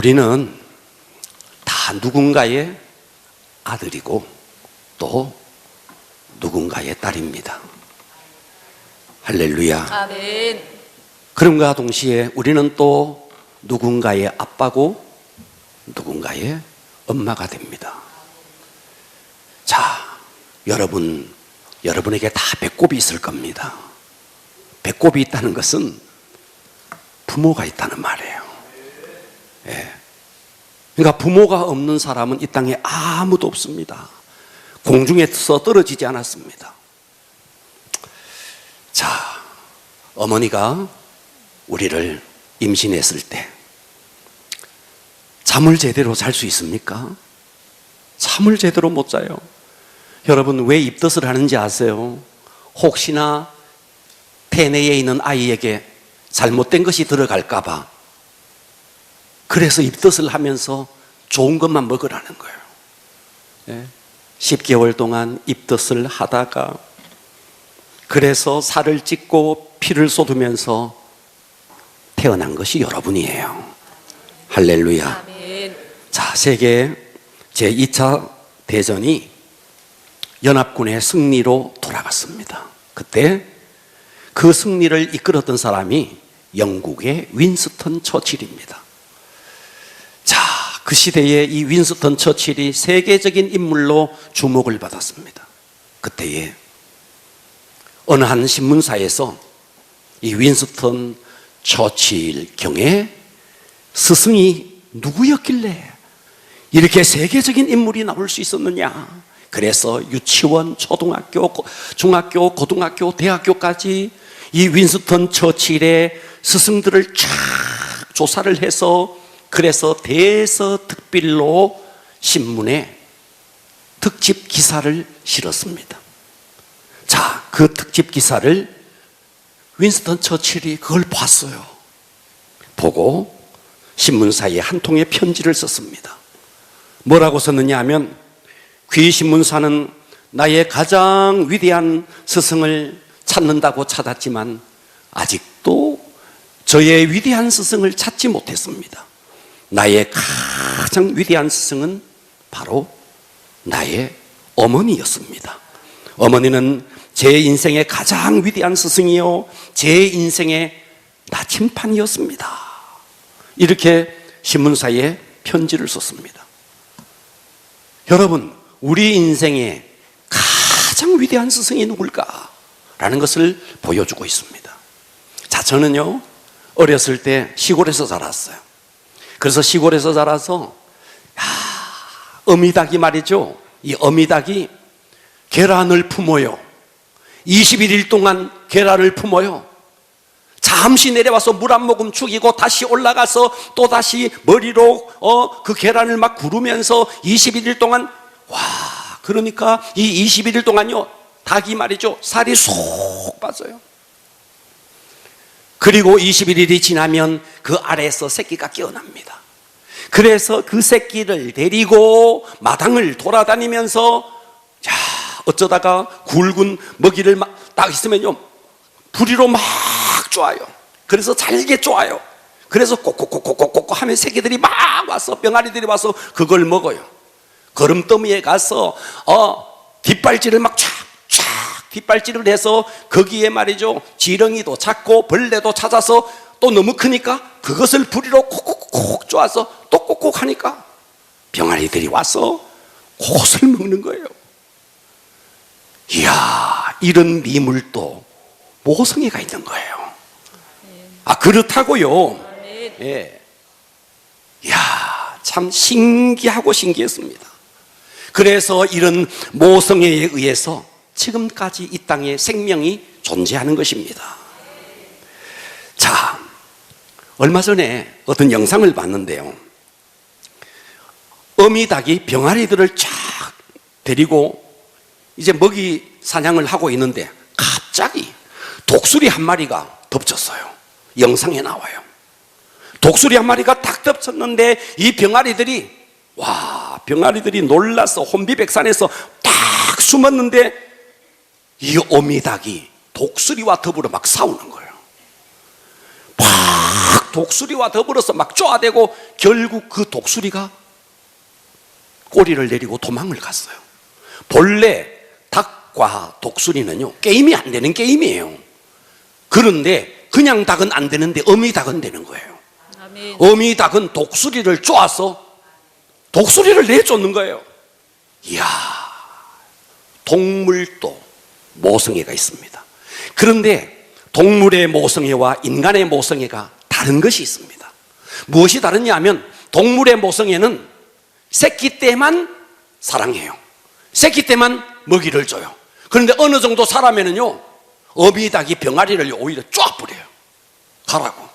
우리는 다 누군가의 아들이고 또 누군가의 딸입니다. 할렐루야. 아멘. 그럼과 동시에 우리는 또 누군가의 아빠고 누군가의 엄마가 됩니다. 자, 여러분에게 다 배꼽이 있을 겁니다. 배꼽이 있다는 것은 부모가 있다는 말이에요. 예. 그러니까 부모가 없는 사람은 이 땅에 아무도 없습니다. 공중에서 떨어지지 않았습니다. 자, 어머니가 우리를 임신했을 때 잠을 제대로 잘 수 있습니까? 잠을 제대로 못 자요. 여러분, 왜 입덧을 하는지 아세요? 혹시나 태내에 있는 아이에게 잘못된 것이 들어갈까 봐. 그래서 입덧을 하면서 좋은 것만 먹으라는 거예요. 예? 10개월 동안 입덧을 하다가 그래서 살을 찢고 피를 쏟으면서 태어난 것이 여러분이에요. 할렐루야. 아멘. 자, 세계 제2차 대전이 연합군의 승리로 돌아갔습니다. 그때 그 승리를 이끌었던 사람이 영국의 윈스턴 처칠입니다. 자, 그 시대에 이 윈스턴 처칠이 세계적인 인물로 주목을 받았습니다. 그때에 어느 한 신문사에서 이 윈스턴 처칠 경의 스승이 누구였길래 이렇게 세계적인 인물이 나올 수 있었느냐. 그래서 유치원, 초등학교, 중학교, 고등학교, 대학교까지 이 윈스턴 처칠의 스승들을 쫙 조사를 해서 그래서 대서특필로 신문에 특집 기사를 실었습니다. 자, 그 특집 기사를 윈스턴 처칠이 그걸 봤어요. 보고 신문사에 한 통의 편지를 썼습니다. 뭐라고 썼느냐 하면, 귀 신문사는 나의 가장 위대한 스승을 찾는다고 찾았지만 아직도 저의 위대한 스승을 찾지 못했습니다. 나의 가장 위대한 스승은 바로 나의 어머니였습니다. 어머니는 제 인생의 가장 위대한 스승이요, 제 인생의 나침판이었습니다. 이렇게 신문사에 편지를 썼습니다. 여러분, 우리 인생의 가장 위대한 스승이 누굴까? 라는 것을 보여주고 있습니다. 자, 저는요, 어렸을 때 시골에서 자랐어요. 그래서 시골에서 자라서, 어미닭이 말이죠. 이 어미닭이 계란을 품어요. 21일 동안 계란을 품어요. 잠시 내려와서 물 한 모금 죽이고 다시 올라가서 또 다시 머리로 그 계란을 막 구르면서 21일 동안, 그러니까 이 21일 동안요, 닭이 말이죠, 살이 쏙 빠져요. 그리고 21일이 지나면 그 아래에서 새끼가 깨어납니다. 그래서 그 새끼를 데리고 마당을 돌아다니면서, 어쩌다가 굵은 먹이를 막 딱 있으면요, 부리로 막 쪼아요. 그래서 잘게 쪼아요. 그래서 꼭꼭꼭꼭꼭 하면 새끼들이 막 와서, 병아리들이 와서 그걸 먹어요. 거름더미에 가서 뒷발질을 막 촥촥 뒷발질을 해서 거기에 말이죠, 지렁이도 찾고 벌레도 찾아서 또 너무 크니까 그것을 부리로 콕콕콕 쪼아서 또 꼭꼭 하니까 병아리들이 와서 그것을 먹는 거예요. 이야, 이런 미물도 모성애가 있는 거예요. 그렇다고요. 예. 이야, 참 신기하고 신기했습니다. 그래서 이런 모성애에 의해서 지금까지 이 땅에 생명이 존재하는 것입니다. 자, 얼마 전에 어떤 영상을 봤는데요, 어미닭이 병아리들을 쫙 데리고 이제 먹이 사냥을 하고 있는데 갑자기 독수리 한 마리가 덮쳤어요. 영상에 나와요. 독수리 한 마리가 딱 덮쳤는데 이 병아리들이 놀라서 혼비백산해서 딱 숨었는데 이 어미닭이 독수리와 더불어 막 싸우는 거예요. 막 독수리와 더불어서 막 쪼아대고 결국 그 독수리가 꼬리를 내리고 도망을 갔어요. 본래 닭과 독수리는요, 게임이 안 되는 게임이에요. 그런데 그냥 닭은 안 되는데 어미닭은 되는 거예요. 아멘. 어미닭은 독수리를 쪼아서 독수리를 내쫓는 거예요. 이야, 동물도 모성애가 있습니다. 그런데 동물의 모성애와 인간의 모성애가 다른 것이 있습니다. 무엇이 다르냐 하면 동물의 모성애는 새끼 때만 사랑해요. 새끼 때만 먹이를 줘요. 그런데 어느 정도 사람에는요, 어미닭이 병아리를 오히려 쫙 뿌려요. 가라고.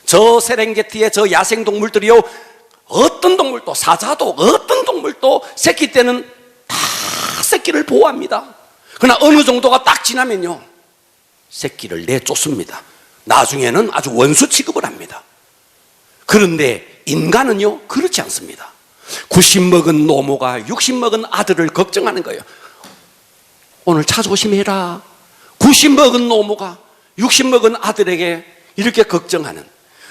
저 세렝게티의 저 야생동물들이요, 어떤 동물도, 사자도 어떤 동물도 새끼 때는 다 새끼를 보호합니다. 그러나 어느 정도가 딱 지나면요, 새끼를 내쫓습니다. 나중에는 아주 원수 취급을 합니다. 그런데 인간은요, 그렇지 않습니다. 90 먹은 노모가 60 먹은 아들을 걱정하는 거예요. 오늘 차 조심해라. 90 먹은 노모가 60 먹은 아들에게 이렇게 걱정하는,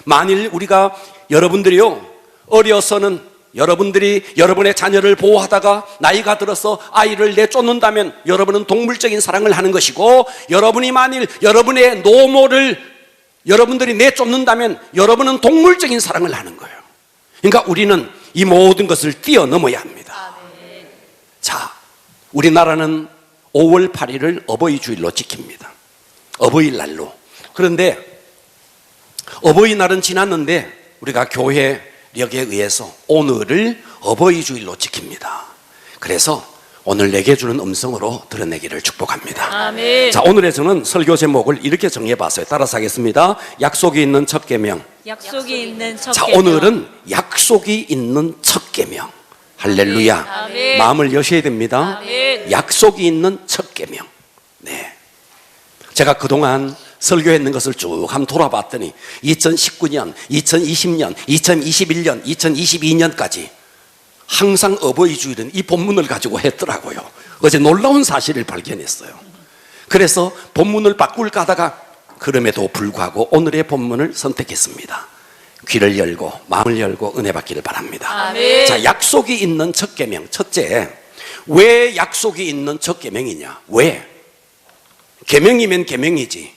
만일 우리가 여러분들이요, 어려서는 여러분들이 여러분의 자녀를 보호하다가 나이가 들어서 아이를 내쫓는다면 여러분은 동물적인 사랑을 하는 것이고, 여러분이 만일 여러분의 노모를 여러분들이 내쫓는다면 여러분은 동물적인 사랑을 하는 거예요. 그러니까 우리는 이 모든 것을 뛰어넘어야 합니다. 자, 우리나라는 5월 8일을 어버이 주일로 지킵니다. 어버이날로. 그런데 어버이날은 지났는데 우리가 교회력에 의해서 오늘을 어버이 주일로 지킵니다. 그래서 오늘 내게 주는 음성으로 드러내기를 축복합니다. 아멘. 자, 오늘의 저는 설교 제목을 이렇게 정해봤어요. 따라서 하겠습니다. 약속이 있는 첫 계명. 약속이 있는 첫 자, 계명. 오늘은 약속이 있는 첫 계명. 할렐루야. 아멘. 마음을 여셔야 됩니다. 아멘. 약속이 있는 첫 계명. 네. 제가 그동안 설교했는 것을 쭉 한번 돌아봤더니 2019년, 2020년, 2021년, 2022년까지 항상 어버이 주일은 이 본문을 가지고 했더라고요. 어제 놀라운 사실을 발견했어요. 그래서 본문을 바꿀까 하다가 그럼에도 불구하고 오늘의 본문을 선택했습니다. 귀를 열고 마음을 열고 은혜 받기를 바랍니다. 아멘. 자, 약속이 있는 첫 계명. 첫째, 왜 약속이 있는 첫 계명이냐? 왜? 계명이면 계명이지.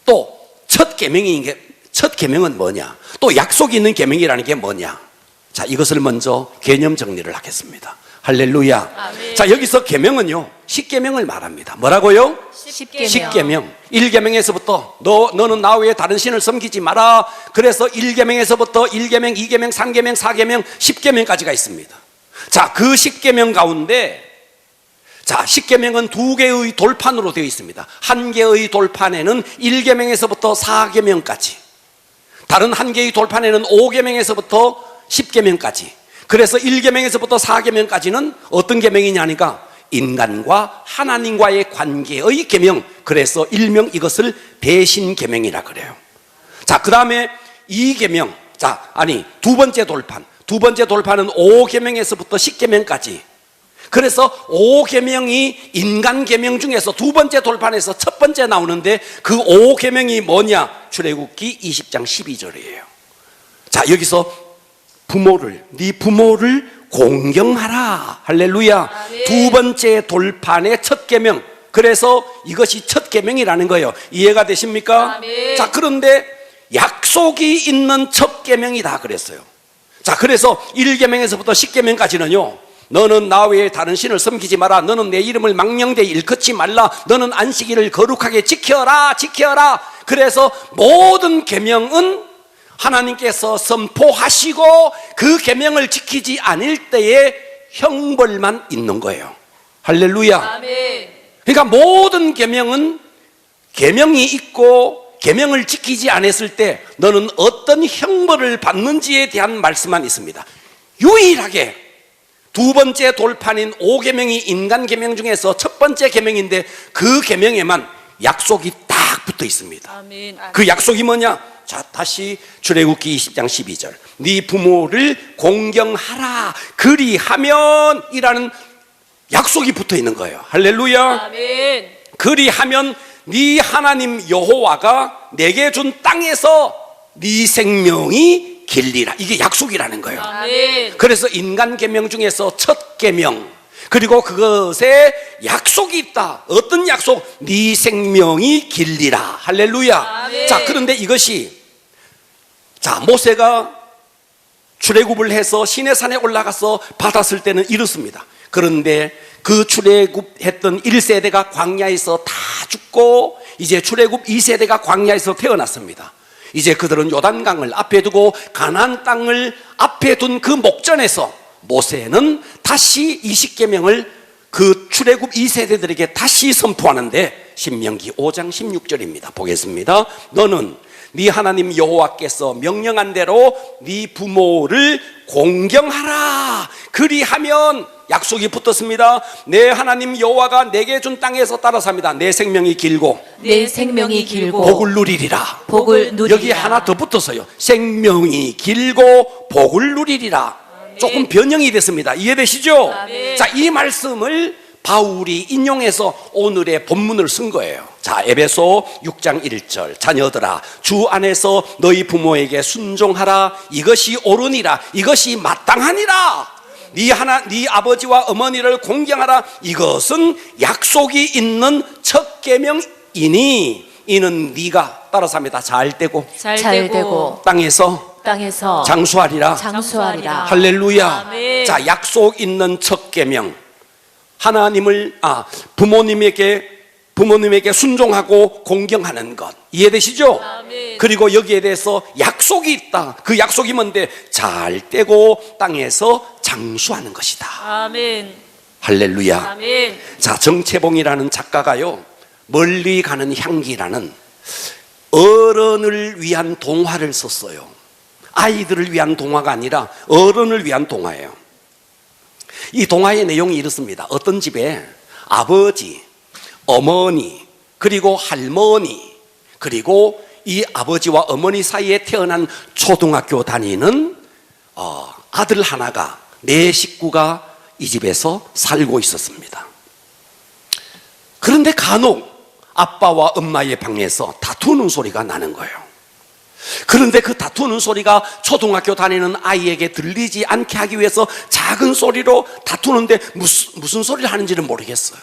또 첫 계명인 게, 첫 계명은 뭐냐? 또 약속이 있는 계명이라는 게 뭐냐? 자, 이것을 먼저 개념 정리를 하겠습니다. 할렐루야. 아멘. 자, 여기서 계명은요, 십계명을 말합니다. 뭐라고요? 십계명. 십계명. 1계명에서부터 너는 나 외에 다른 신을 섬기지 마라. 그래서 1계명에서부터 1계명, 2계명, 3계명, 4계명, 10계명까지가 있습니다. 자, 그 10계명 가운데, 자, 10계명은 2개의 돌판으로 되어 있습니다. 한 개의 돌판에는 1계명에서부터 4계명까지, 다른 한 개의 돌판에는 5계명에서부터 10계명까지. 그래서 1계명에서부터 4계명까지는 어떤 계명이냐니까 인간과 하나님과의 관계의 계명. 그래서 일명 이것을 배신 계명이라 그래요. 자, 그 다음에 2계명. 자, 아니, 두 번째 돌판. 두 번째 돌판은 5계명에서부터 10계명까지. 그래서 5계명이 인간 계명 중에서 두 번째 돌판에서 첫 번째 나오는데 그 5계명이 뭐냐? 출애굽기 20장 12절이에요. 자, 여기서 부모를, 네 부모를 공경하라. 할렐루야. 아멘. 두 번째 돌판의 첫 계명. 그래서 이것이 첫 계명이라는 거예요. 이해가 되십니까? 아멘. 자, 그런데 약속이 있는 첫 계명이다 그랬어요. 자, 그래서 1계명에서부터 10계명까지는요, 너는 나 외에 다른 신을 섬기지 마라. 너는 내 이름을 망령되이 일컫지 말라. 너는 안식일을 거룩하게 지켜라. 지켜라. 그래서 모든 계명은 하나님께서 선포하시고 그 계명을 지키지 않을 때에 형벌만 있는 거예요. 할렐루야. 아멘. 그러니까 모든 계명은 계명이 있고 계명을 지키지 않았을 때 너는 어떤 형벌을 받는지에 대한 말씀만 있습니다. 유일하게 두 번째 돌판인 5계명이 인간 계명 중에서 첫 번째 계명인데 그 계명에만 약속이 딱 붙어 있습니다. 아멘. 그 약속이 뭐냐? 자, 다시 출애굽기 20장 12절. 네 부모를 공경하라. 그리하면 이라는 약속이 붙어 있는 거예요. 할렐루야. 아멘. 그리하면 네 하나님 여호와가 내게 준 땅에서 네 생명이 길리라. 이게 약속이라는 거예요. 아멘. 그래서 인간 계명 중에서 첫 계명, 그리고 그것에 약속이 있다. 어떤 약속? 네 생명이 길리라. 할렐루야. 아멘. 자, 그런데 이것이, 자, 모세가 출애굽을 해서 시내산에 올라가서 받았을 때는 이렇습니다. 그런데 그 출애굽했던 1세대가 광야에서 다 죽고 이제 출애굽 2세대가 광야에서 태어났습니다. 이제 그들은 요단강을 앞에 두고 가나안 땅을 앞에 둔 그 목전에서 모세는 다시 20계명을 그 출애굽 2세대들에게 다시 선포하는데, 신명기 5장 16절입니다. 보겠습니다. 너는 네 하나님 여호와께서 명령한 대로 네 부모를 공경하라. 그리하면, 약속이 붙었습니다. 내 하나님 여호와가 내게 준 땅에서 따라 삽니다. 내 생명이 길고 내 생명이 길고 복을 누리리라. 복을 누리리라. 여기 하나 더 붙었어요. 생명이 길고 복을 누리리라. 조금 변형이 됐습니다. 이해되시죠? 아멘. 자, 이 말씀을 바울이 인용해서 오늘의 본문을 쓴 거예요. 자, 에베소 6장 1절. 자녀들아, 주 안에서 너희 부모에게 순종하라. 이것이 옳으니라. 이것이 마땅하니라. 네 아버지와 어머니를 공경하라. 이것은 약속이 있는 첫 계명이니 이는 네가 따라서 합니다. 잘 되고 잘 되고 되고 땅에서 장수하리라. 장수하리라. 할렐루야. 아멘. 자, 약속 있는 첫 계명. 하나님을 부모님에게 순종하고 공경하는 것. 이해되시죠? 아멘. 그리고 여기에 대해서 약속이 있다. 그 약속이 뭔데? 잘 되고 땅에서 장수하는 것이다. 아멘. 할렐루야. 아멘. 자, 정채봉이라는 작가가요, 멀리 가는 향기라는 어른을 위한 동화를 썼어요. 아이들을 위한 동화가 아니라 어른을 위한 동화예요. 이 동화의 내용이 이렇습니다. 어떤 집에 아버지, 어머니, 그리고 할머니, 그리고 이 아버지와 어머니 사이에 태어난 초등학교 다니는 아들 하나가, 네 식구가 이 집에서 살고 있었습니다. 그런데 간혹 아빠와 엄마의 방에서 다투는 소리가 나는 거예요. 그런데 그 다투는 소리가 초등학교 다니는 아이에게 들리지 않게 하기 위해서 작은 소리로 다투는데 무슨 소리를 하는지는 모르겠어요.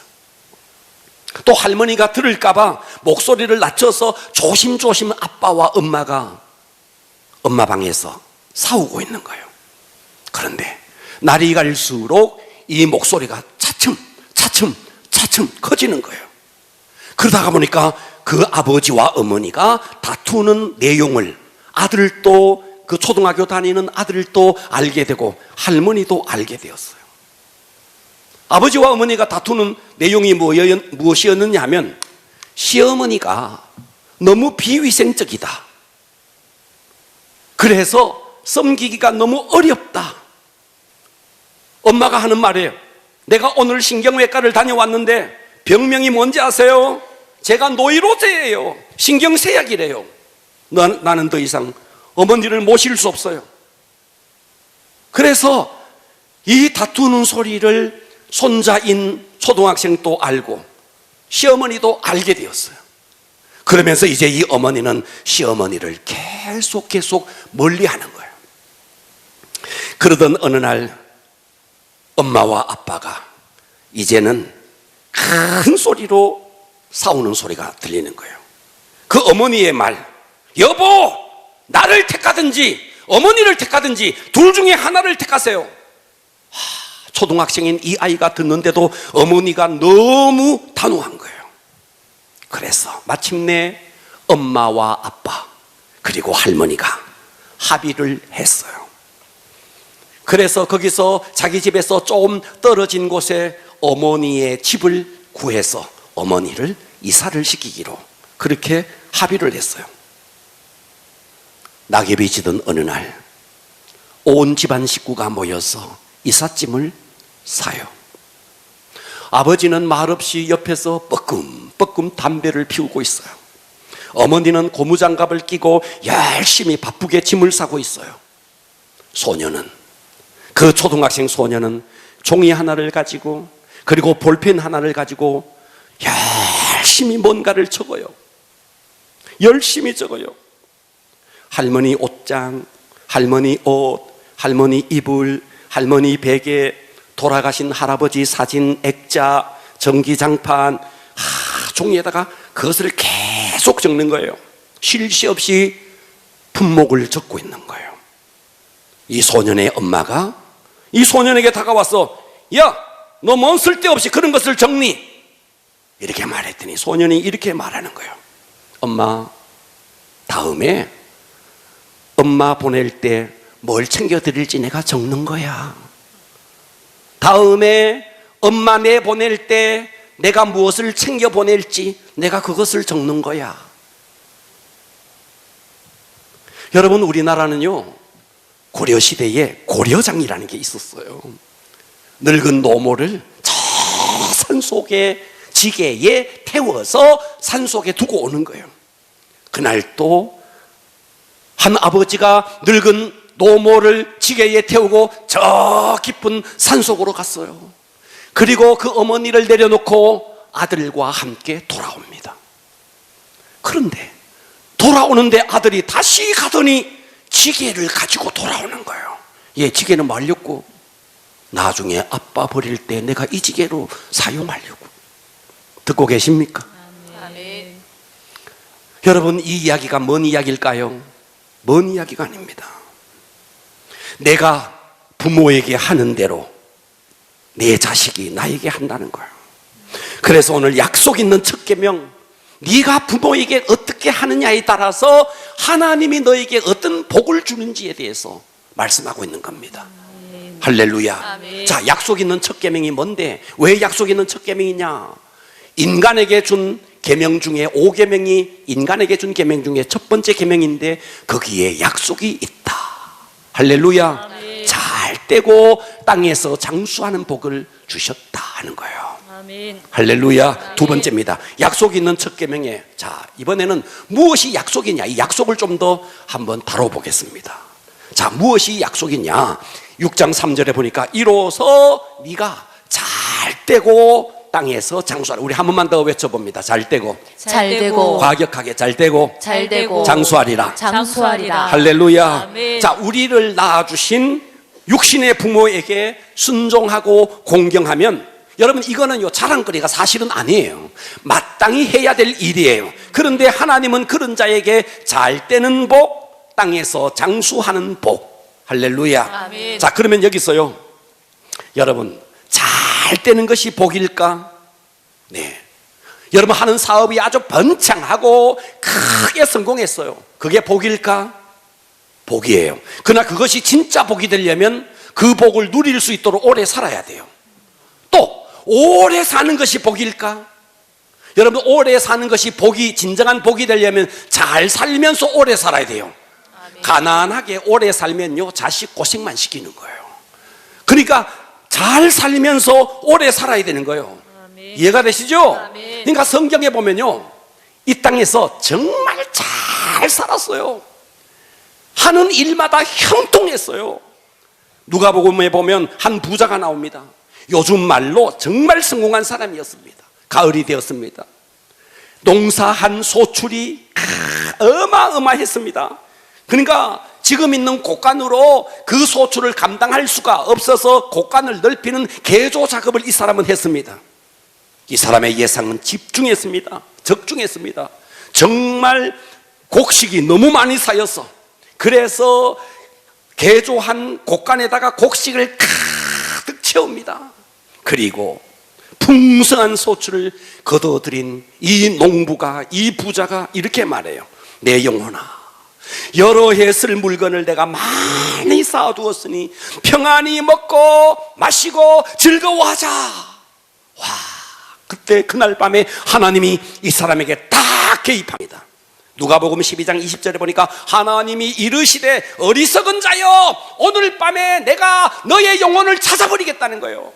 또 할머니가 들을까봐 목소리를 낮춰서 조심조심 아빠와 엄마가 엄마 방에서 싸우고 있는 거예요. 그런데 날이 갈수록 이 목소리가 차츰 커지는 거예요. 그러다가 보니까 그 아버지와 어머니가 다투는 내용을 아들도, 그 초등학교 다니는 아들도 알게 되고 할머니도 알게 되었어요. 아버지와 어머니가 다투는 내용이 무엇이었느냐 하면, 시어머니가 너무 비위생적이다. 그래서 섬기기가 너무 어렵다. 엄마가 하는 말이에요. 내가 오늘 신경외과를 다녀왔는데 병명이 뭔지 아세요? 제가 노이로제예요. 신경쇠약이래요. 나는 더 이상 어머니를 모실 수 없어요. 그래서 이 다투는 소리를 손자인 초등학생도 알고 시어머니도 알게 되었어요. 그러면서 이제 이 어머니는 시어머니를 계속 멀리하는 거예요. 그러던 어느 날 엄마와 아빠가 이제는 큰 소리로 싸우는 소리가 들리는 거예요. 그 어머니의 말, 여보, 나를 택하든지 어머니를 택하든지 둘 중에 하나를 택하세요. 초등학생인 이 아이가 듣는데도 어머니가 너무 단호한 거예요. 그래서 마침내 엄마와 아빠 그리고 할머니가 합의를 했어요. 그래서 거기서 자기 집에서 조금 떨어진 곳에 어머니의 집을 구해서 어머니를 이사를 시키기로 그렇게 합의를 했어요. 낙엽이 지던 어느 날 온 집안 식구가 모여서 이삿짐을 사요. 아버지는 말없이 옆에서 뻐끔뻐끔 담배를 피우고 있어요. 어머니는 고무장갑을 끼고 열심히 바쁘게 짐을 싸고 있어요. 그 초등학생 소녀는 종이 하나를 가지고 그리고 볼펜 하나를 가지고 열심히 뭔가를 적어요. 열심히 적어요. 할머니 옷장, 할머니 옷, 할머니 이불, 할머니 베개, 돌아가신 할아버지 사진 액자, 전기장판, 종이에다가 그것을 계속 적는 거예요. 쉴 새 없이 품목을 적고 있는 거예요. 이 소년의 엄마가 이 소년에게 다가와서, 야, 너 뭔 쓸데없이 그런 것을 적니? 이렇게 말했더니 소년이 이렇게 말하는 거예요. 엄마, 다음에 엄마 보낼 때 뭘 챙겨드릴지 내가 적는 거야. 다음에 엄마 내 보낼 때 내가 무엇을 챙겨 보낼지 내가 그것을 적는 거야. 여러분, 우리나라는요, 고려시대에 고려장이라는 게 있었어요. 늙은 노모를 저 산속에 지게에 태워서 산속에 두고 오는 거예요. 그날 또 한 아버지가 늙은 노모를 지게에 태우고 저 깊은 산속으로 갔어요. 그리고 그 어머니를 내려놓고 아들과 함께 돌아옵니다. 그런데 돌아오는데 아들이 다시 가더니 지게를 가지고 돌아오는 거예요. 예, 지게는 말렸고 나중에 아빠 버릴 때 내가 이 지게로 사용하려고. 듣고 계십니까? 아멘. 여러분, 이 이야기가 뭔 이야기일까요? 먼 이야기가 아닙니다. 내가 부모에게 하는 대로 내 자식이 나에게 한다는 거예요. 그래서 오늘 약속 있는 첫 계명, 네가 부모에게 어떻게 하느냐에 따라서 하나님이 너에게 어떤 복을 주는지에 대해서 말씀하고 있는 겁니다. 할렐루야. 아멘. 자, 약속 있는 첫 계명이 뭔데? 왜 약속 있는 첫 계명이냐? 인간에게 준 계명 중에 5계명이 인간에게 준 계명 중에 첫 번째 계명인데 거기에 약속이 있다. 할렐루야. 아멘. 잘 떼고 땅에서 장수하는 복을 주셨다 하는 거예요. 아멘. 할렐루야. 두 번째입니다. 약속이 있는 첫 계명에, 자, 이번에는 무엇이 약속이냐, 이 약속을 좀 더 한번 다뤄보겠습니다. 자, 무엇이 약속이냐? 6장 3절에 보니까 이로써 네가 잘 떼고 땅에서 장수하라. 우리 한 번만 더 외쳐봅니다. 잘 떼고, 잘 되고 과격하게 잘 떼고 잘 되고 장수하리라. 장수하리라. 할렐루야. 아멘. 자, 우리를 낳아주신 육신의 부모에게 순종하고 공경하면, 여러분, 이거는요 자랑거리가 사실은 아니에요. 마땅히 해야 될 일이에요. 그런데 하나님은 그런 자에게 잘 떼는 복, 땅에서 장수하는 복. 할렐루야. 아멘. 자, 그러면 여기서요, 여러분, 잘 되는 것이 복일까? 네. 여러분, 하는 사업이 아주 번창하고 크게 성공했어요. 그게 복일까? 복이에요. 그러나 그것이 진짜 복이 되려면 그 복을 누릴 수 있도록 오래 살아야 돼요. 또 오래 사는 것이 복일까? 여러분, 오래 사는 것이 복이, 진정한 복이 되려면 잘 살면서 오래 살아야 돼요. 아멘. 가난하게 오래 살면요 자식 고생만 시키는 거예요. 그러니까 잘 살면서 오래 살아야 되는 거예요. 아멘. 이해가 되시죠? 아멘. 그러니까 성경에 보면요, 이 땅에서 정말 잘 살았어요. 하는 일마다 형통했어요. 누가복음에 보면 한 부자가 나옵니다. 요즘 말로 정말 성공한 사람이었습니다. 가을이 되었습니다. 농사한 소출이 어마어마했습니다. 그러니까 지금 있는 곡간으로 그 소출을 감당할 수가 없어서 곡간을 넓히는 개조 작업을 이 사람은 했습니다. 이 사람의 예상은 집중했습니다. 적중했습니다. 정말 곡식이 너무 많이 쌓여서, 그래서 개조한 곡간에다가 곡식을 가득 채웁니다. 그리고 풍성한 소출을 거둬들인 이 농부가, 이 부자가 이렇게 말해요. 내 영혼아, 여러 해 쓸 물건을 내가 많이 쌓아두었으니 평안히 먹고 마시고 즐거워하자. 와, 그때 그날 밤에 하나님이 이 사람에게 딱 개입합니다. 누가복음 12장 20절에 보니까 하나님이 이르시되 어리석은 자여, 오늘 밤에 내가 너의 영혼을 찾아버리겠다는 거예요.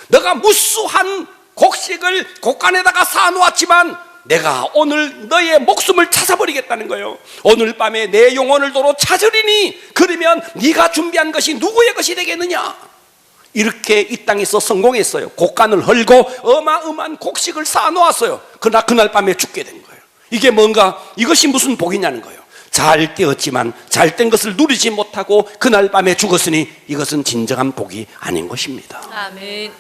너가 무수한 곡식을 곡간에다가 쌓아놓았지만 내가 오늘 너의 목숨을 찾아버리겠다는 거예요. 오늘 밤에 내 영혼을 도로 찾으리니 그러면 네가 준비한 것이 누구의 것이 되겠느냐. 이렇게 이 땅에서 성공했어요. 곡간을 헐고 어마어마한 곡식을 쌓아놓았어요. 그러나 그날 밤에 죽게 된 거예요. 이게 뭔가, 이것이 무슨 복이냐는 거예요. 잘 되었지만 잘된 것을 누리지 못하고 그날 밤에 죽었으니 이것은 진정한 복이 아닌 것입니다. 아멘.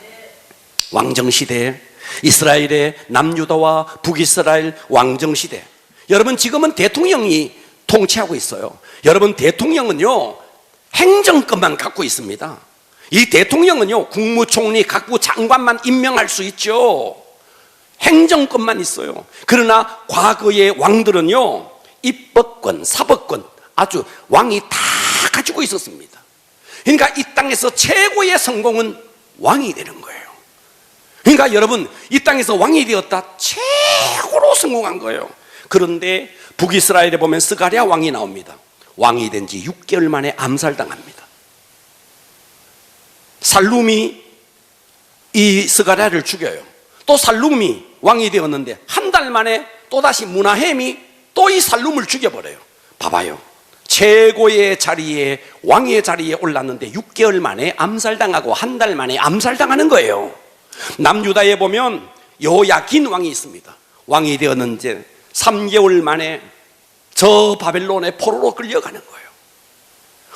왕정시대, 이스라엘의 남유다와 북이스라엘 왕정시대, 여러분 지금은 대통령이 통치하고 있어요. 여러분 대통령은요 행정권만 갖고 있습니다. 이 대통령은요 국무총리, 각부 장관만 임명할 수 있죠. 행정권만 있어요. 그러나 과거의 왕들은요 입법권, 사법권, 아주 왕이 다 가지고 있었습니다. 그러니까 이 땅에서 최고의 성공은 왕이 되는 거예요. 그러니까 여러분 이 땅에서 왕이 되었다, 최고로 성공한 거예요. 그런데 북이스라엘에 보면 스가랴 왕이 나옵니다. 왕이 된 지 6개월 만에 암살당합니다. 살룸이 이 스가랴를 죽여요. 또 살룸이 왕이 되었는데 한 달 만에 또다시 무나헴이 또 이 살룸을 죽여버려요. 봐봐요. 최고의 자리에, 왕의 자리에 올랐는데 6개월 만에 암살당하고 한 달 만에 암살당하는 거예요. 남유다에 보면 여호야긴 왕이 있습니다. 왕이 되었는지 3개월 만에 저 바벨론의 포로로 끌려가는 거예요.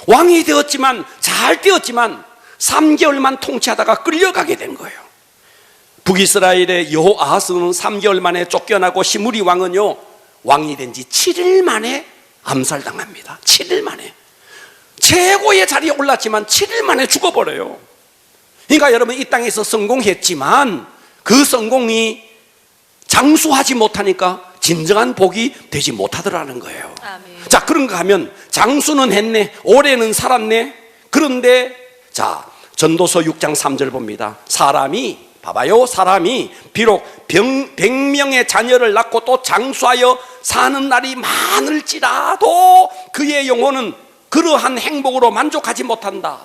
왕이 되었지만, 잘 되었지만 3개월만 통치하다가 끌려가게 된 거예요. 북이스라엘의 여호아하스는 3개월 만에 쫓겨나고 시므리 왕은요 왕이 된 지 7일 만에 암살당합니다. 7일 만에. 최고의 자리에 올랐지만 7일 만에 죽어버려요. 그러니까 여러분 이 땅에서 성공했지만 그 성공이 장수하지 못하니까 진정한 복이 되지 못하더라는 거예요. 아멘. 자, 그런가 하면 장수는 했네, 오래는 살았네. 그런데 자, 전도서 6장 3절 봅니다. 사람이, 봐봐요, 사람이 비록 100명의 자녀를 낳고 또 장수하여 사는 날이 많을지라도 그의 영혼은 그러한 행복으로 만족하지 못한다.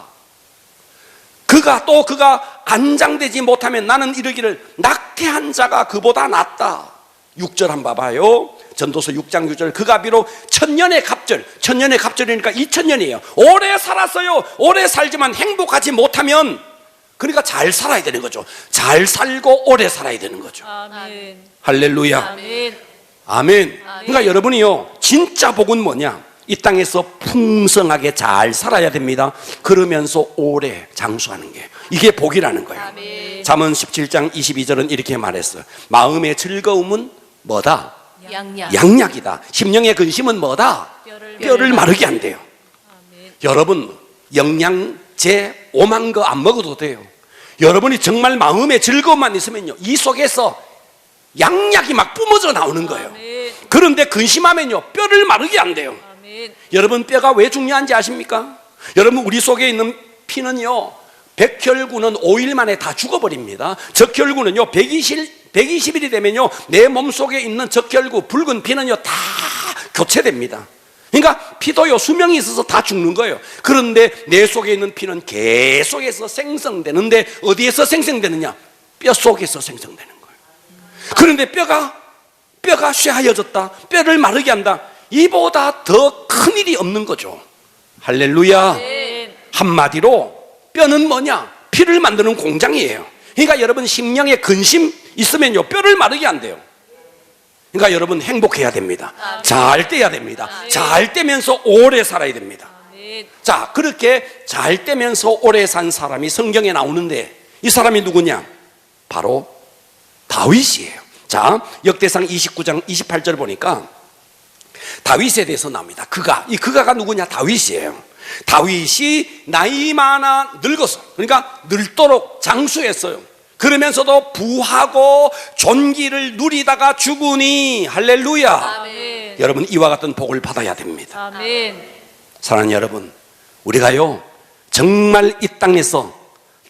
그가 안장되지 못하면 나는 이르기를 낙태한 자가 그보다 낫다. 6절 한번 봐봐요. 전도서 6장 6절. 그가 비록 천년의 갑절이니까 2000년이에요. 오래 살았어요. 오래 살지만 행복하지 못하면, 그러니까 잘 살아야 되는 거죠. 잘 살고 오래 살아야 되는 거죠. 아멘. 할렐루야. 아멘. 아멘. 그러니까 여러분이요 진짜 복은 뭐냐? 이 땅에서 풍성하게 잘 살아야 됩니다. 그러면서 오래 장수하는 게, 이게 복이라는 거예요. 아멘. 잠언 17장 22절은 이렇게 말했어요. 마음의 즐거움은 뭐다? 양약. 양약이다. 심령의 근심은 뭐다? 뼈를 마르게 한대요. 아멘. 여러분 영양제 5만 거 안 먹어도 돼요. 여러분이 정말 마음의 즐거움만 있으면요 이 속에서 양약이 막 뿜어져 나오는 거예요. 아멘. 그런데 근심하면요 뼈를 마르게 한대요. 아멘. 여러분 뼈가 왜 중요한지 아십니까? 여러분 우리 속에 있는 피는요 백혈구는 5일 만에 다 죽어버립니다. 적혈구는요 120일이 되면요 내 몸속에 있는 적혈구 붉은 피는요 다 교체됩니다. 그러니까 피도요 수명이 있어서 다 죽는 거예요. 그런데 내 속에 있는 피는 계속해서 생성되는데 어디에서 생성되느냐? 뼈 속에서 생성되는 거예요. 그런데 뼈가 쇠하여졌다, 뼈를 마르게 한다, 이보다 더 큰 일이 없는 거죠. 할렐루야. 아멘. 한마디로 뼈는 뭐냐? 피를 만드는 공장이에요. 그러니까 여러분 심령에 근심 있으면요 뼈를 마르게 한대요. 그러니까 여러분 행복해야 됩니다. 아멘. 잘 떼야 됩니다. 아멘. 잘 떼면서 오래 살아야 됩니다. 아멘. 자, 그렇게 잘 떼면서 오래 산 사람이 성경에 나오는데 이 사람이 누구냐? 바로 다윗이에요. 자, 역대상 29장 28절 보니까 다윗에 대해서 나옵니다. 그가가 누구냐? 다윗이에요. 다윗이 나이 많아 늙어서, 그러니까 늙도록 장수했어요. 그러면서도 부하고 존귀를 누리다가 죽으니, 할렐루야. 아멘. 여러분 이와 같은 복을 받아야 됩니다. 아멘. 사랑하는 여러분, 우리가요 정말 이 땅에서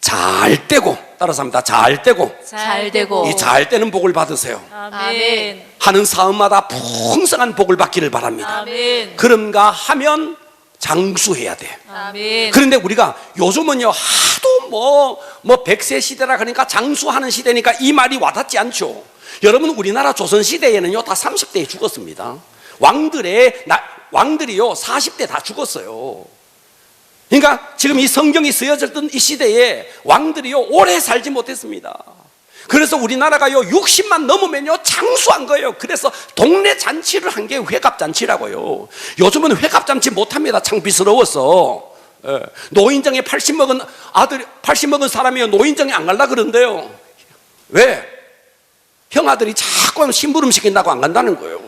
잘 되고, 따라서 합니다. 잘 되고, 잘 되고. 이 잘 되는 복을 받으세요. 아멘. 하는 사업마다 풍성한 복을 받기를 바랍니다. 아멘. 그런가 하면 장수해야 돼. 아멘. 그런데 우리가 요즘은요 하도 뭐 100세 시대라 그러니까 장수하는 시대니까 이 말이 와닿지 않죠. 여러분 우리나라 조선시대에는요 다 30대에 죽었습니다. 왕들이요 40대 다 죽었어요. 그러니까 지금 이 성경이 쓰여졌던 이 시대에 왕들이요 오래 살지 못했습니다. 그래서 우리나라가요 60만 넘으면요 장수한 거예요. 그래서 동네 잔치를 한 게 회갑잔치라고요. 요즘은 회갑잔치 못합니다. 창피스러워서. 예. 노인정에 80 먹은 아들, 80 먹은 사람이요 노인정에 안 갈라 그런데요. 왜? 형 아들이 자꾸 심부름 시킨다고 안 간다는 거예요.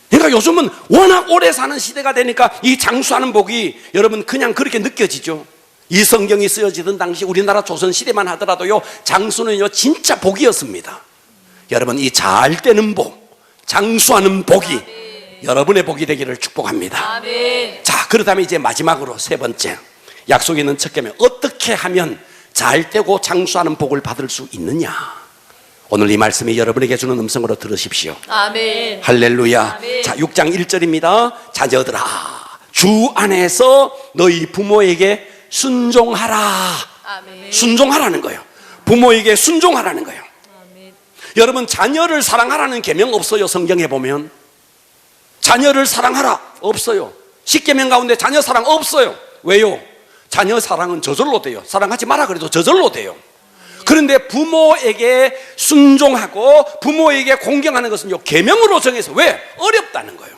그러니까 요즘은 워낙 오래 사는 시대가 되니까 이 장수하는 복이 여러분 그냥 그렇게 느껴지죠. 이 성경이 쓰여지던 당시 우리나라 조선시대만 하더라도요 장수는요 진짜 복이었습니다. 여러분 이 잘 되는 복, 장수하는 복이 아멘. 여러분의 복이 되기를 축복합니다. 아멘. 자, 그렇다면 이제 마지막으로 세 번째 약속에 있는 첫 계명, 어떻게 하면 잘 되고 장수하는 복을 받을 수 있느냐. 오늘 이 말씀이 여러분에게 주는 음성으로 들으십시오. 아멘. 할렐루야. 아멘. 자, 6장 1절입니다. 자녀들아, 주 안에서 너희 부모에게 순종하라. 아멘. 순종하라는 거예요. 부모에게 순종하라는 거예요. 아멘. 여러분, 자녀를 사랑하라는 계명 없어요. 성경에 보면 자녀를 사랑하라 없어요. 10계명 가운데 자녀 사랑 없어요. 왜요? 자녀 사랑은 저절로 돼요. 사랑하지 마라 그래도 저절로 돼요. 그런데 부모에게 순종하고 부모에게 공경하는 것은요 계명으로 정해서, 왜? 어렵다는 거예요.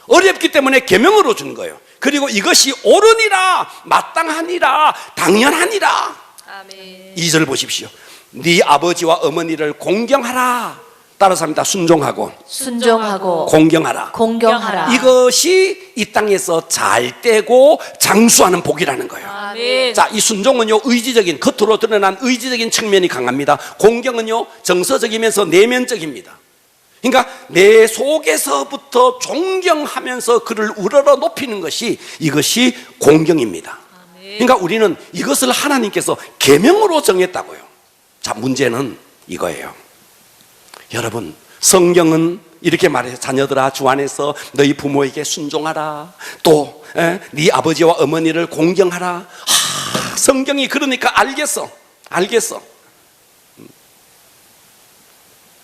어렵기 때문에 계명으로 준 거예요. 그리고 이것이 옳으니라, 마땅하니라, 당연하니라. 아멘. 2절 보십시오. 네 아버지와 어머니를 공경하라. 따라서 합니다. 순종하고 순종하고 공경하라. 공경하라. 이것이 이 땅에서 잘 되고 장수하는 복이라는 거예요. 아멘. 자, 이 순종은요 의지적인, 겉으로 드러난 의지적인 측면이 강합니다. 공경은요 정서적이면서 내면적입니다. 그러니까 내 속에서부터 존경하면서 그를 우러러 높이는 것이, 이것이 공경입니다. 그러니까 우리는 이것을 하나님께서 계명으로 정했다고요. 자, 문제는 이거예요. 여러분, 성경은 이렇게 말해요. 자녀들아, 주 안에서 너희 부모에게 순종하라. 또 네 아버지와 어머니를 공경하라. 성경이 그러니까 알겠어.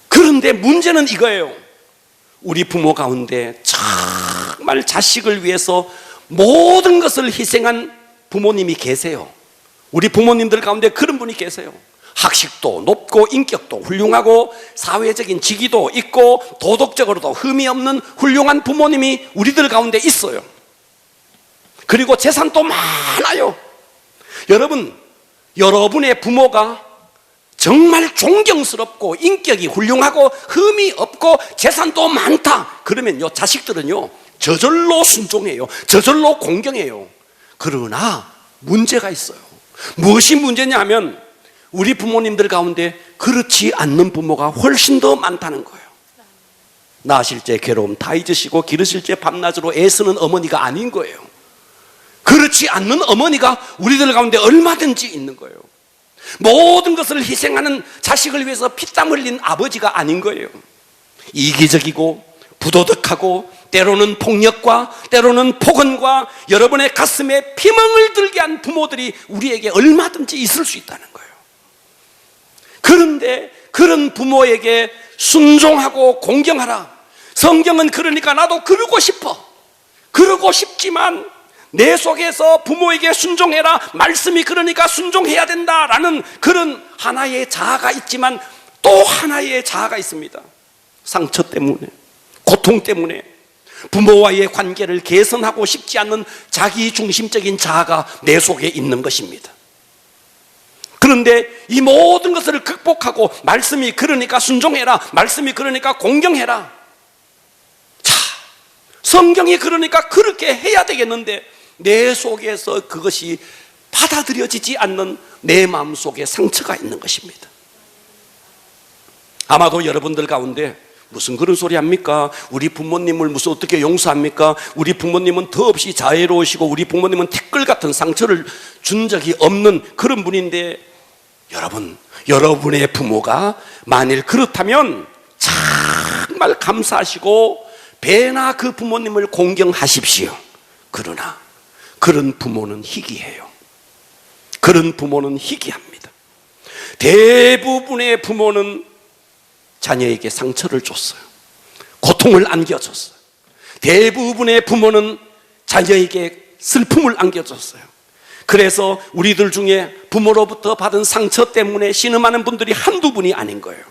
그런데 문제는 이거예요. 우리 부모 가운데 정말 자식을 위해서 모든 것을 희생한 부모님이 계세요. 우리 부모님들 가운데 그런 분이 계세요. 학식도 높고 인격도 훌륭하고 사회적인 직위도 있고 도덕적으로도 흠이 없는 훌륭한 부모님이 우리들 가운데 있어요. 그리고 재산도 많아요. 여러분, 여러분의 부모가 정말 존경스럽고 인격이 훌륭하고 흠이 없고 재산도 많다 그러면요 자식들은요 저절로 순종해요. 저절로 공경해요. 그러나 문제가 있어요. 무엇이 문제냐 하면 우리 부모님들 가운데 그렇지 않는 부모가 훨씬 더 많다는 거예요. 낳으실 때 괴로움 다 잊으시고 기르실 때 밤낮으로 애쓰는 어머니가 아닌 거예요. 그렇지 않는 어머니가 우리들 가운데 얼마든지 있는 거예요. 모든 것을 희생하는 자식을 위해서 피땀 흘린 아버지가 아닌 거예요. 이기적이고 부도덕하고 때로는 폭력과 때로는 폭언과 여러분의 가슴에 피멍을 들게 한 부모들이 우리에게 얼마든지 있을 수 있다는 거예요. 그런데 그런 부모에게 순종하고 공경하라. 성경은 그러니까 나도 그러고 싶어. 그러고 싶지만 내 속에서 부모에게 순종해라 말씀이 그러니까 순종해야 된다라는 그런 하나의 자아가 있지만 또 하나의 자아가 있습니다. 상처 때문에, 고통 때문에 부모와의 관계를 개선하고 싶지 않는 자기 중심적인 자아가 내 속에 있는 것입니다. 그런데 이 모든 것을 극복하고 말씀이 그러니까 순종해라, 말씀이 그러니까 공경해라. 자, 성경이 그러니까 그렇게 해야 되겠는데 내 속에서 그것이 받아들여지지 않는 내 마음속에 상처가 있는 것입니다. 아마도 여러분들 가운데 무슨 그런 소리 합니까? 우리 부모님을 무슨 어떻게 용서합니까? 우리 부모님은 더없이 자애로우시고 우리 부모님은 티끌 같은 상처를 준 적이 없는 그런 분인데, 여러분, 여러분의 부모가 만일 그렇다면 정말 감사하시고 배나 그 부모님을 공경하십시오. 그러나 그런 부모는 희귀해요. 그런 부모는 희귀합니다. 대부분의 부모는 자녀에게 상처를 줬어요. 고통을 안겨줬어요. 대부분의 부모는 자녀에게 슬픔을 안겨줬어요. 그래서 우리들 중에 부모로부터 받은 상처 때문에 신음하는 분들이 한두 분이 아닌 거예요.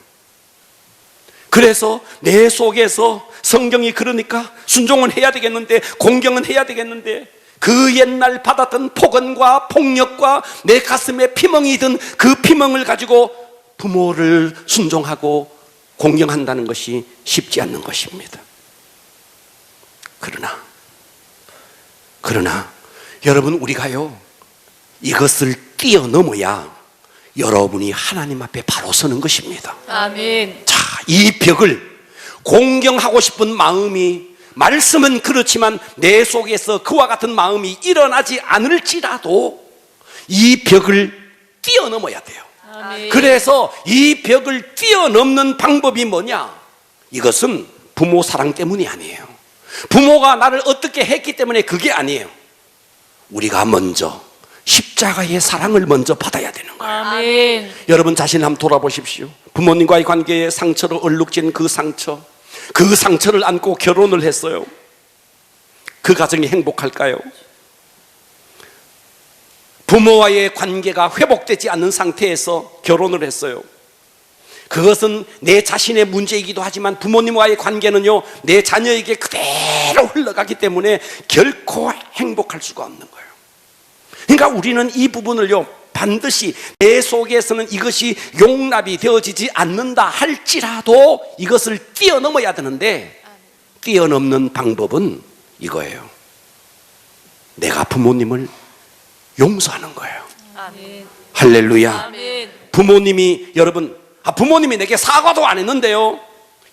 그래서 내 속에서 성경이 그러니까 순종은 해야 되겠는데, 공경은 해야 되겠는데, 그 옛날 받았던 폭언과 폭력과 내 가슴에 피멍이 든 그 피멍을 가지고 부모를 순종하고 공경한다는 것이 쉽지 않는 것입니다. 그러나 여러분, 우리가요 이것을 뛰어넘어야 여러분이 하나님 앞에 바로 서는 것입니다. 아멘. 자, 이 벽을, 공경하고 싶은 마음이, 말씀은 그렇지만 내 속에서 그와 같은 마음이 일어나지 않을지라도 이 벽을 뛰어넘어야 돼요. 아멘. 그래서 이 벽을 뛰어넘는 방법이 뭐냐? 이것은 부모 사랑 때문이 아니에요. 부모가 나를 어떻게 했기 때문에 그게 아니에요. 우리가 먼저 십자가의 사랑을 먼저 받아야 되는 거예요. 아멘. 여러분 자신 한번 돌아보십시오. 부모님과의 관계에 상처로 얼룩진 그 상처를 안고 결혼을 했어요. 그 가정이 행복할까요? 부모와의 관계가 회복되지 않는 상태에서 결혼을 했어요. 그것은 내 자신의 문제이기도 하지만 부모님과의 관계는요 내 자녀에게 그대로 흘러가기 때문에 결코 행복할 수가 없는 거예요. 그러니까 우리는 이 부분을요 반드시 내 속에서는 이것이 용납이 되어지지 않는다 할지라도 이것을 뛰어넘어야 되는데, 뛰어넘는 방법은 이거예요. 내가 부모님을 용서하는 거예요. 아멘. 할렐루야. 아멘. 부모님이, 여러분, 부모님이 내게 사과도 안 했는데요,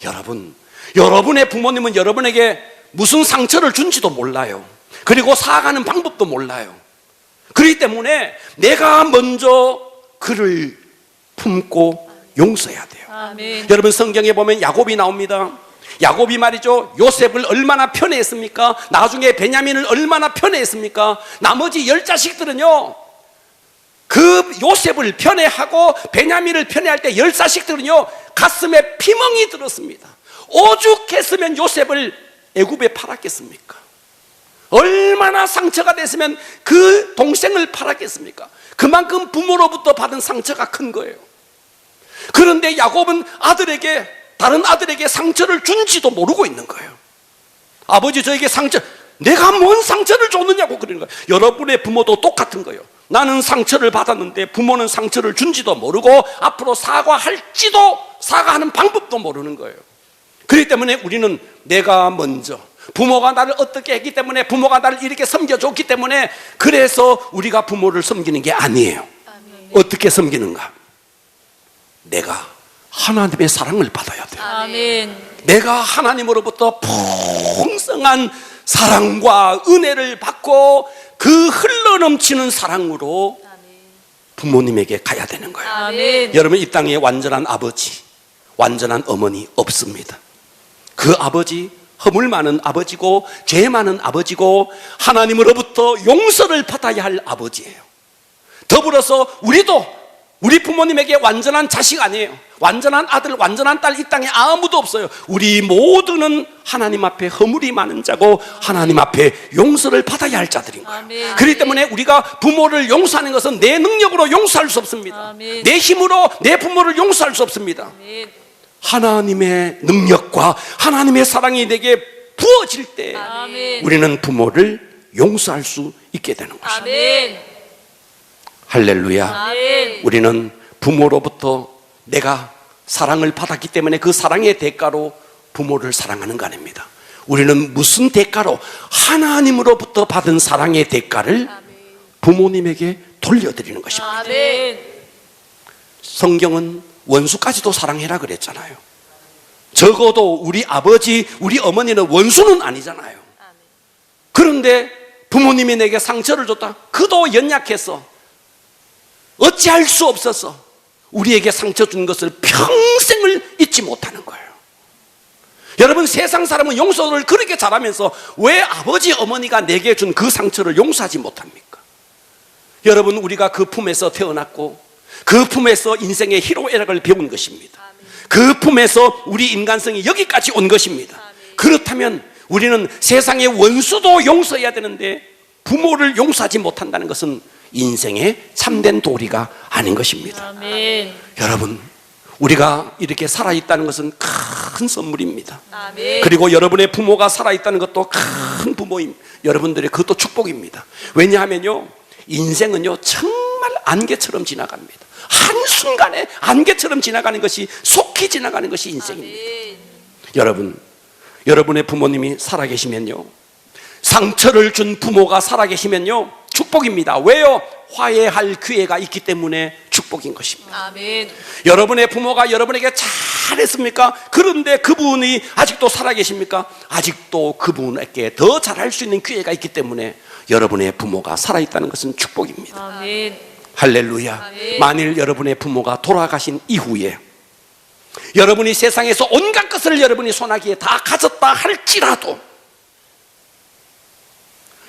여러분, 여러분의 부모님은 여러분에게 무슨 상처를 준지도 몰라요. 그리고 사과하는 방법도 몰라요. 그렇기 때문에 내가 먼저 그를 품고 용서해야 돼요. 아멘. 여러분, 성경에 보면 야곱이 나옵니다. 야곱이 말이죠, 요셉을 얼마나 편애했습니까? 나중에 베냐민을 얼마나 편애했습니까? 나머지 10자식들은요 그 요셉을 편애하고 베냐민을 편애할 때 10자식들은요 가슴에 피멍이 들었습니다. 오죽했으면 요셉을 애굽에 팔았겠습니까? 얼마나 상처가 됐으면 그 동생을 팔았겠습니까? 그만큼 부모로부터 받은 상처가 큰 거예요. 그런데 야곱은 다른 아들에게 상처를 준지도 모르고 있는 거예요. 아버지, 저에게 내가 뭔 상처를 줬느냐고 그러는 거예요. 여러분의 부모도 똑같은 거예요. 나는 상처를 받았는데 부모는 상처를 준지도 모르고 앞으로 사과할지도, 사과하는 방법도 모르는 거예요. 그렇기 때문에 우리는 내가 먼저, 부모가 나를 어떻게 했기 때문에, 부모가 나를 이렇게 섬겨줬기 때문에, 그래서 우리가 부모를 섬기는 게 아니에요. 아멘. 어떻게 섬기는가? 내가 하나님의 사랑을 받아야 돼요. 아멘. 내가 하나님으로부터 풍성한 사랑과 은혜를 받고 그 흘러넘치는 사랑으로 부모님에게 가야 되는 거예요. 아멘. 여러분, 이 땅에 완전한 아버지, 완전한 어머니 없습니다. 그 아버지, 허물 많은 아버지고 죄 많은 아버지고 하나님으로부터 용서를 받아야 할 아버지예요. 더불어서 우리도 우리 부모님에게 완전한 자식 아니에요. 완전한 아들, 완전한 딸 이 땅에 아무도 없어요. 우리 모두는 하나님 앞에 허물이 많은 자고 하나님 앞에 용서를 받아야 할 자들인 거예요. 아멘. 그렇기 때문에 우리가 부모를 용서하는 것은 내 능력으로 용서할 수 없습니다. 아멘. 내 힘으로 내 부모를 용서할 수 없습니다. 아멘. 하나님의 능력과 하나님의 사랑이 내게 부어질 때 아멘. 우리는 부모를 용서할 수 있게 되는 것입니다. 아멘. 할렐루야. 아멘. 우리는 부모로부터 내가 사랑을 받았기 때문에 그 사랑의 대가로 부모를 사랑하는 거 아닙니다. 우리는 무슨 대가로? 하나님으로부터 받은 사랑의 대가를 부모님에게 돌려드리는 것입니다. 아멘. 성경은 원수까지도 사랑해라 그랬잖아요. 적어도 우리 아버지, 우리 어머니는 원수는 아니잖아요. 그런데 부모님이 내게 상처를 줬다, 그도 연약해서 어찌할 수 없어서 우리에게 상처 준 것을 평생을 잊지 못하는 거예요. 여러분, 세상 사람은 용서를 그렇게 잘하면서 왜 아버지, 어머니가 내게 준 그 상처를 용서하지 못합니까? 여러분, 우리가 그 품에서 태어났고 그 품에서 인생의 희로애락을 배운 것입니다. 그 품에서 우리 인간성이 여기까지 온 것입니다. 그렇다면 우리는 세상의 원수도 용서해야 되는데 부모를 용서하지 못한다는 것은 인생의 참된 도리가 아닌 것입니다. 아멘. 여러분, 우리가 이렇게 살아있다는 것은 큰 선물입니다. 아멘. 그리고 여러분의 부모가 살아있다는 것도 큰 부모임, 여러분들의 그것도 축복입니다. 왜냐하면요, 인생은요 정말 안개처럼 지나갑니다. 한순간에 안개처럼 지나가는 것이, 속히 지나가는 것이 인생입니다. 아멘. 여러분, 여러분의 부모님이 살아계시면요, 상처를 준 부모가 살아계시면요 축복입니다. 왜요? 화해할 기회가 있기 때문에 축복인 것입니다. 아멘. 여러분의 부모가 여러분에게 잘했습니까? 그런데 그분이 아직도 살아계십니까? 아직도 그분에게 더 잘할 수 있는 기회가 있기 때문에 여러분의 부모가 살아있다는 것은 축복입니다. 아멘. 할렐루야. 아멘. 만일 여러분의 부모가 돌아가신 이후에 여러분이 세상에서 온갖 것을 여러분이 손아귀에 다 가졌다 할지라도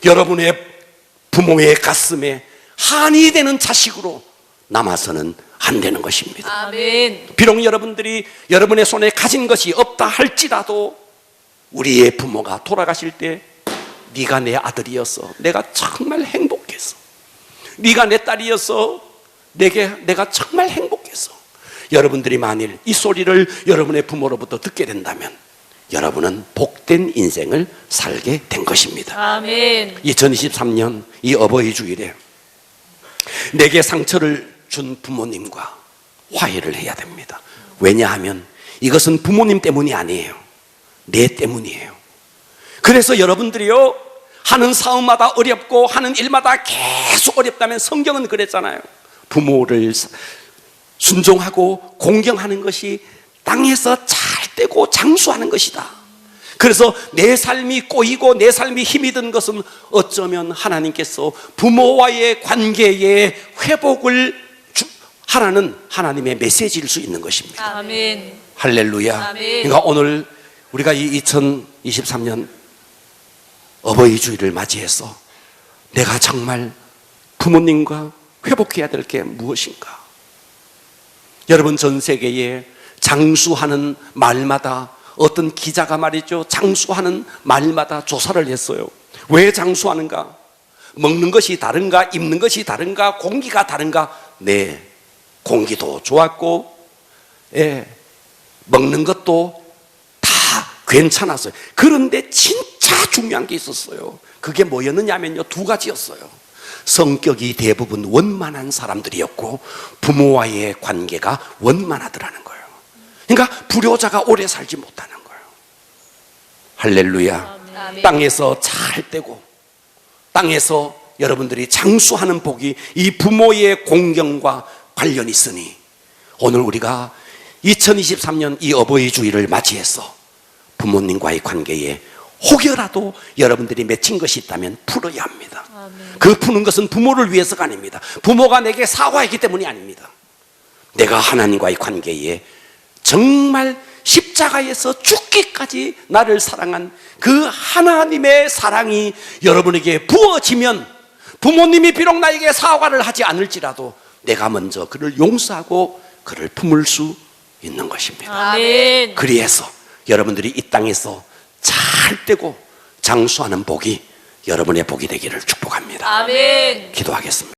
여러분의 부모의 가슴에 한이 되는 자식으로 남아서는 안 되는 것입니다. 아멘. 비록 여러분들이 여러분의 손에 가진 것이 없다 할지라도 우리의 부모가 돌아가실 때 네가 내 아들이었어, 내가 정말 행복했어. 네가 내 딸이었어, 내가 정말 행복했어. 여러분들이 만일 이 소리를 여러분의 부모로부터 듣게 된다면 여러분은 복된 인생을 살게 된 것입니다. 아멘. 2023년 이 어버이 주일에 내게 상처를 준 부모님과 화해를 해야 됩니다. 왜냐하면 이것은 부모님 때문이 아니에요. 내 때문이에요. 그래서 여러분들이요, 하는 사업마다 어렵고 하는 일마다 계속 어렵다면 성경은 그랬잖아요. 부모를 순종하고 공경하는 것이 땅에서 잘 되고 장수하는 것이다. 그래서 내 삶이 꼬이고 내 삶이 힘이 든 것은 어쩌면 하나님께서 부모와의 관계의 회복을 하라는 하나님의 메시지일 수 있는 것입니다. 아멘. 할렐루야. 아멘. 그러니까 오늘 우리가 이 2023년 어버이 주일을 맞이해서 내가 정말 부모님과 회복해야 될 게 무엇인가? 여러분, 전 세계에 장수하는 말마다 어떤 기자가 말이죠, 장수하는 말마다 조사를 했어요. 왜 장수하는가? 먹는 것이 다른가? 입는 것이 다른가? 공기가 다른가? 네, 공기도 좋았고, 먹는 것도 다 괜찮았어요. 그런데 진짜 중요한 게 있었어요. 그게 뭐였느냐면요, 두 가지였어요. 성격이 대부분 원만한 사람들이었고 부모와의 관계가 원만하더라는 거예요. 그러니까 불효자가 오래 살지 못하는 거예요. 할렐루야. 아멘. 땅에서 잘 되고 땅에서 여러분들이 장수하는 복이 이 부모의 공경과 관련이 있으니 오늘 우리가 2023년 이 어버이 주일을 맞이해서 부모님과의 관계에 혹여라도 여러분들이 맺힌 것이 있다면 풀어야 합니다. 아멘. 그 푸는 것은 부모를 위해서가 아닙니다. 부모가 내게 사과했기 때문이 아닙니다. 내가 하나님과의 관계에 정말 십자가에서 죽기까지 나를 사랑한 그 하나님의 사랑이 여러분에게 부어지면 부모님이 비록 나에게 사과를 하지 않을지라도 내가 먼저 그를 용서하고 그를 품을 수 있는 것입니다. 아멘. 그리해서 여러분들이 이 땅에서 잘 되고 장수하는 복이 여러분의 복이 되기를 축복합니다. 아멘. 기도하겠습니다.